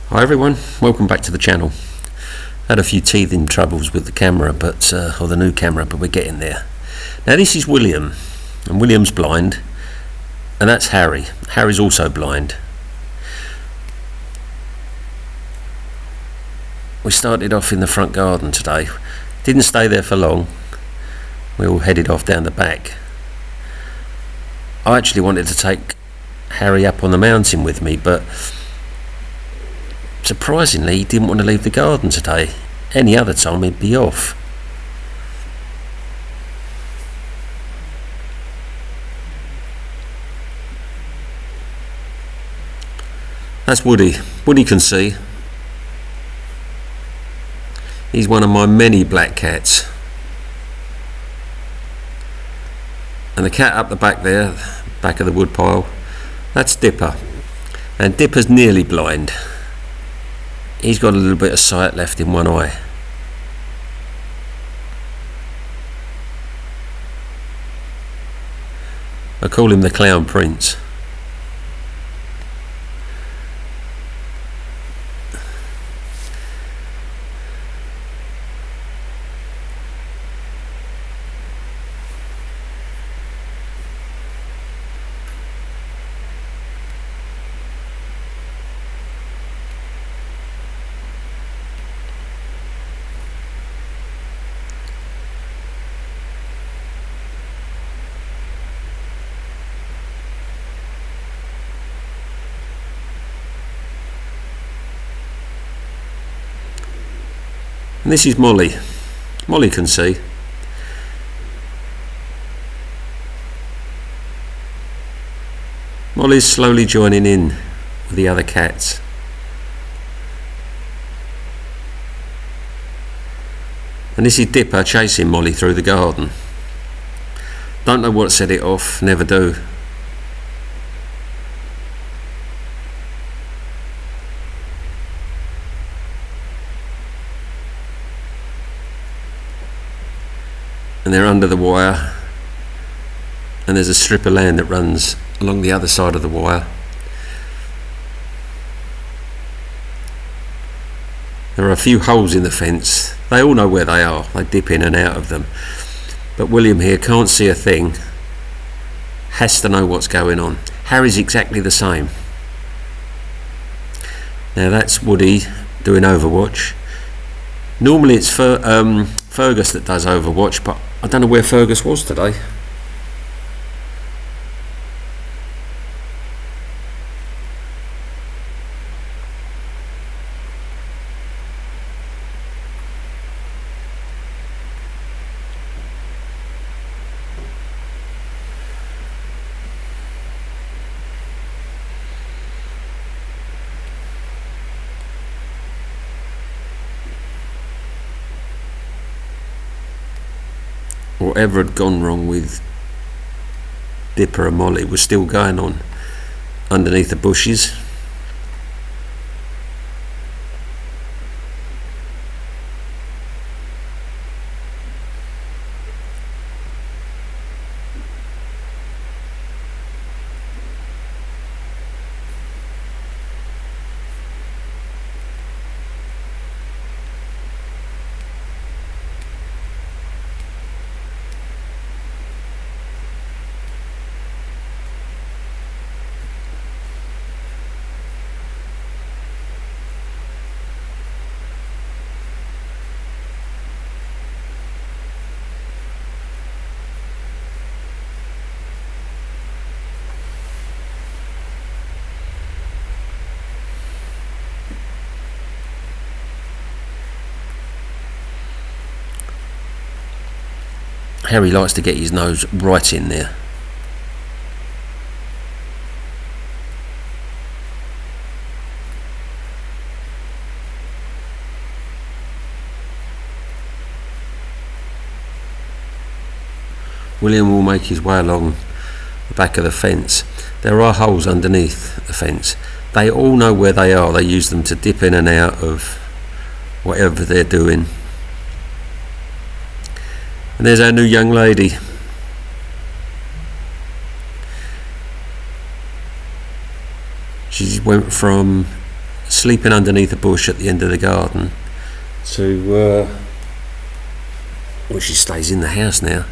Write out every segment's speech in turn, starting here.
Hi everyone, welcome back to the channel. Had a few teething troubles with the camera, or the new camera, but we're getting there. Now this is William, and William's blind, and that's Harry. Harry's also blind. We started off in the front garden today. Didn't stay there for long. We all headed off down the back. I actually wanted to take Harry up on the mountain with me, but surprisingly, he didn't want to leave the garden today. Any other time he'd be off. That's Woody. Woody can see. He's one of my many black cats. And the cat up the back there, back of the wood pile, that's Dipper. And Dipper's nearly blind. He's got a little bit of sight left in one eye. I call him the Clown Prince. And this is Molly. Molly can see. Molly's slowly joining in with the other cats. And this is Dipper chasing Molly through the garden. Don't know what set it off, never do. And they're under the wire, and there's a strip of land that runs along the other side of the wire. There are a few holes in the fence. They all know where they are. They dip in and out of them. But William here can't see a thing. Has to know what's going on. Harry's exactly the same. Now that's Woody doing Overwatch. Normally it's Fergus that does Overwatch, but I don't know where Fergus was today. Whatever had gone wrong with Dipper and Molly was still going on underneath the bushes. Harry likes to get his nose right in there. William will make his way along the back of the fence. There are holes underneath the fence. They all know where they are. They use them to dip in and out of whatever they're doing. And there's our new young lady. She went from sleeping underneath a bush at the end of the garden to well, she stays in the house now.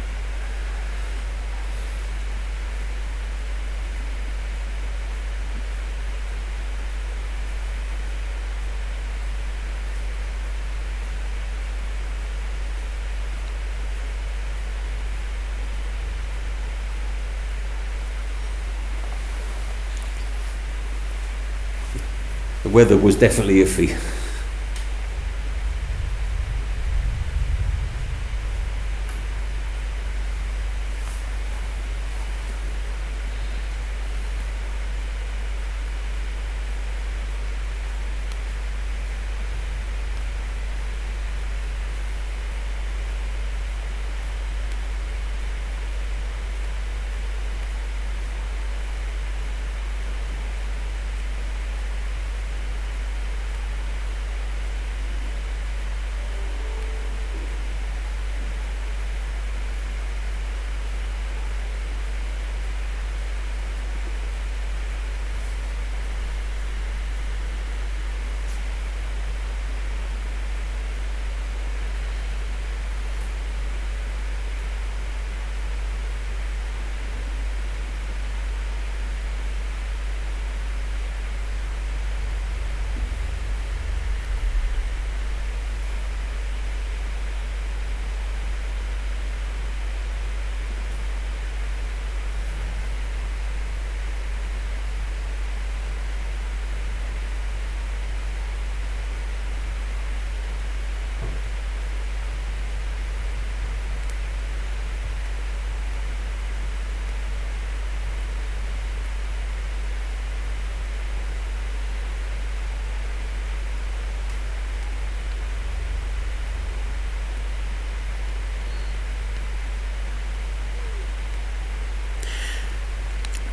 The weather was definitely iffy.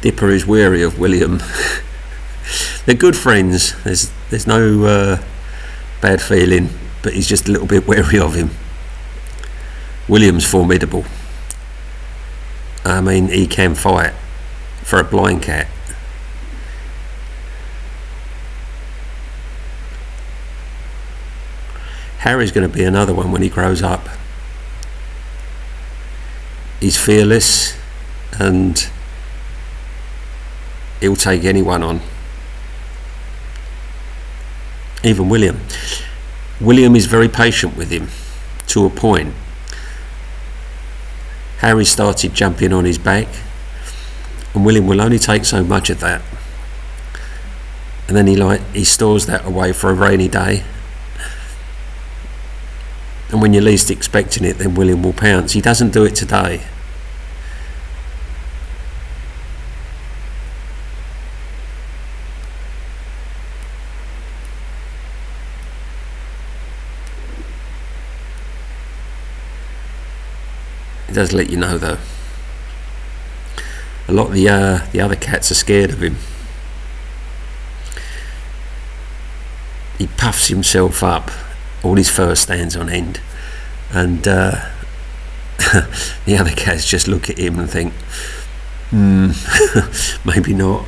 Dipper is wary of William. They're good friends. There's no bad feeling, but he's just a little bit wary of him. William's formidable. I mean, he can fight for a blind cat. Harry's going to be another one when he grows up. He's fearless and he'll take anyone on. Even William. William is very patient with him to a point. Harry started jumping on his back and William will only take so much of that, and then he stores that away for a rainy day, and when you're least expecting it, then William will pounce. He doesn't do it today. It does let you know though. A lot of the other cats are scared of him. He puffs himself up, all his fur stands on end, and the other cats just look at him and think, maybe not.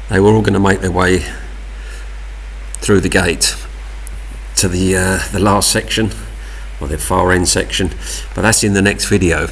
They were all going to make their way through the gate to the last section, or the far end section, but that's in the next video.